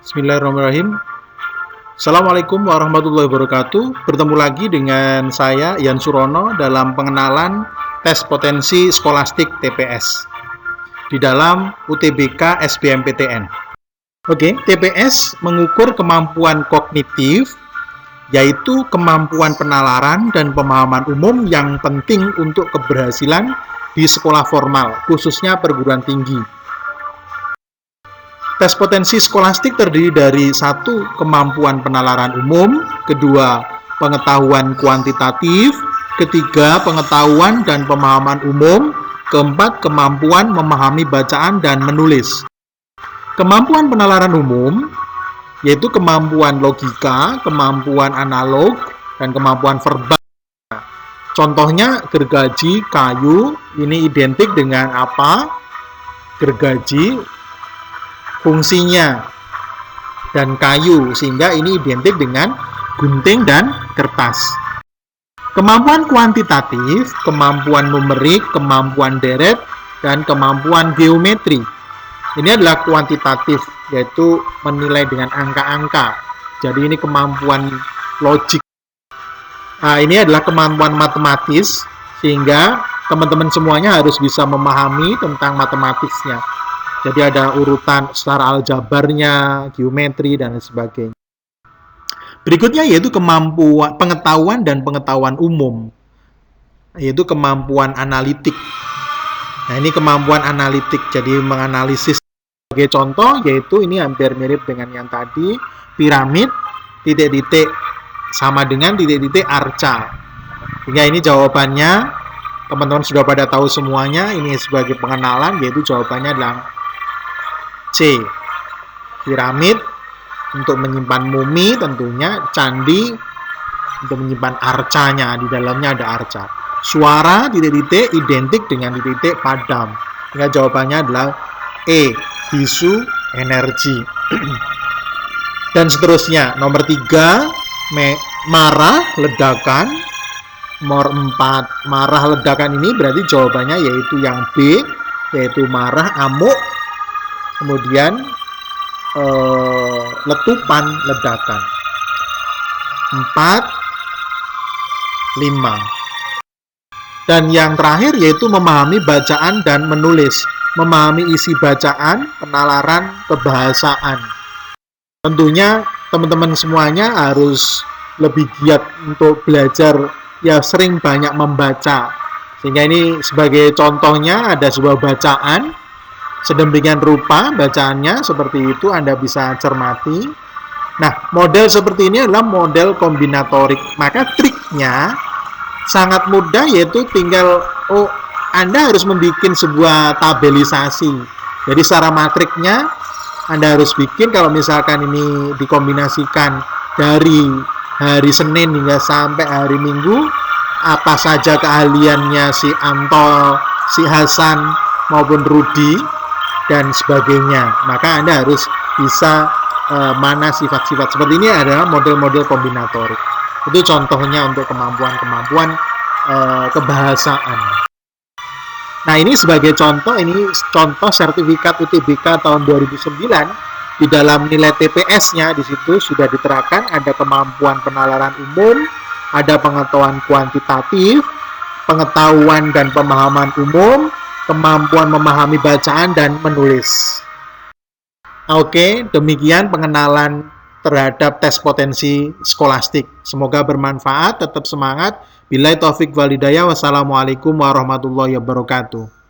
Bismillahirrahmanirrahim. Assalamualaikum warahmatullahi wabarakatuh. Bertemu lagi dengan saya Ian Surono dalam pengenalan tes potensi skolastik TPS di dalam UTBK SBMPTN. Oke, TPS mengukur kemampuan kognitif, yaitu kemampuan penalaran dan pemahaman umum yang penting untuk keberhasilan di sekolah formal, khususnya perguruan tinggi. Tes potensi skolastik terdiri dari 1. Kemampuan penalaran umum, 2. Pengetahuan kuantitatif, 3. Pengetahuan dan pemahaman umum, 4. Kemampuan memahami bacaan dan menulis. Kemampuan penalaran umum yaitu kemampuan logika, kemampuan analog, dan kemampuan verbal. Contohnya gergaji kayu ini identik dengan apa? Gergaji fungsinya dan kayu, sehingga ini identik dengan gunting dan kertas. Kemampuan kuantitatif, kemampuan numerik, kemampuan deret, dan kemampuan geometri. Ini adalah kuantitatif, yaitu menilai dengan angka-angka. Jadi ini kemampuan logik. Nah, ini adalah kemampuan matematis, sehingga teman-teman semuanya harus bisa memahami tentang matematisnya. Jadi ada urutan secara aljabarnya, geometri, dan lain sebagainya. Berikutnya yaitu kemampuan pengetahuan dan pengetahuan umum, yaitu kemampuan analitik. Nah, ini kemampuan analitik, jadi menganalisis. Sebagai contoh, yaitu ini hampir mirip dengan yang tadi, piramid, titik-titik sama dengan titik-titik arca. Hingga ini jawabannya, teman-teman sudah pada tahu semuanya, ini sebagai pengenalan, yaitu jawabannya adalah C. Piramid untuk menyimpan mumi, tentunya candi untuk menyimpan arcanya, di dalamnya ada arca. Suara titik-titik identik dengan titik-titik padam. Sehingga jawabannya adalah E. Bisu energi. Dan seterusnya. Nomor 3, marah ledakan. Nomor 4, marah ledakan ini berarti jawabannya yaitu yang B, yaitu marah amuk. Kemudian letupan ledakan. 4, 5. Dan yang terakhir yaitu memahami bacaan dan menulis. Memahami isi bacaan, penalaran, kebahasaan. Tentunya teman-teman semuanya harus lebih giat untuk belajar, ya sering banyak membaca. Sehingga ini sebagai contohnya ada sebuah bacaan, sedemikian rupa bacaannya seperti itu, Anda bisa cermati. Nah, model seperti ini adalah model kombinatorik. Maka triknya sangat mudah, yaitu tinggal Anda harus membuat sebuah tabelisasi. Jadi secara matriknya Anda harus bikin, kalau misalkan ini dikombinasikan dari hari Senin hingga sampai hari Minggu, apa saja keahliannya si Antol, si Hasan maupun Rudi dan sebagainya. Maka Anda harus bisa mana sifat-sifat seperti ini adalah model-model kombinatorik. Itu contohnya untuk kemampuan-kemampuan kebahasaan. Nah, ini sebagai contoh, ini contoh sertifikat UTBK tahun 2009. Di dalam nilai TPS-nya di situ sudah diterapkan ada kemampuan penalaran umum, ada pengetahuan kuantitatif, pengetahuan dan pemahaman umum, kemampuan memahami bacaan dan menulis. Oke, demikian pengenalan terhadap tes potensi skolastik. Semoga bermanfaat, tetap semangat. Billahi taufik wal hidayah. Wassalamualaikum warahmatullahi wabarakatuh.